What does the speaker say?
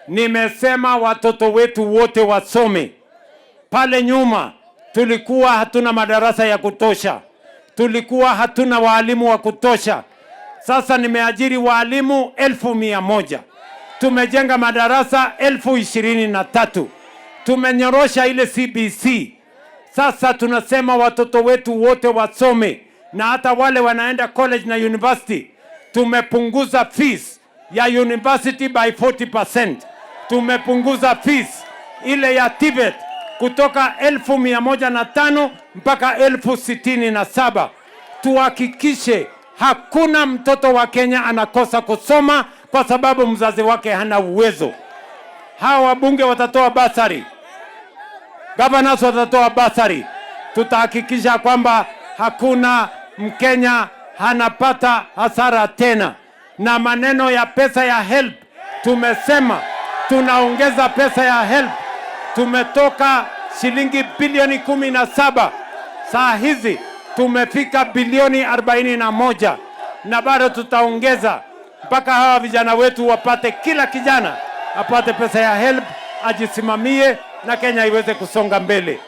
Nimesema watoto wetu wote wasome. Pale nyuma tulikuwa hatuna madarasa ya kutosha, tulikuwa hatuna walimu wa kutosha. Sasa nimeajiri walimu 1,100. Tumejenga madarasa 23,000. Tumenyorosha ile CBC. Sasa tunasema watoto wetu wote wasome, na hata wale wanaenda college na university. Tumepunguza fees ya university by 40%. Tumepunguza fees ile ya TVET kutoka 1,105 mpaka 67,000. Tuhakikishe hakuna mtoto wa Kenya anakosa kusoma kwa sababu mzazi wake hana uwezo. Hawa wabunge watatoa basari, governors watatoa basari. Tutahakikisha kwamba hakuna Mkenya hanapata hasara tena. Na maneno ya pesa ya HELB, tumesema tunaongeza pesa ya HELB. Tumetoka shilingi bilioni 17, saa hizi tumefika bilioni 41, na bado tutaongeza mpaka hawa vijana wetu wapate, kila kijana apate pesa ya HELB, ajisimamie na Kenya iweze kusonga mbele.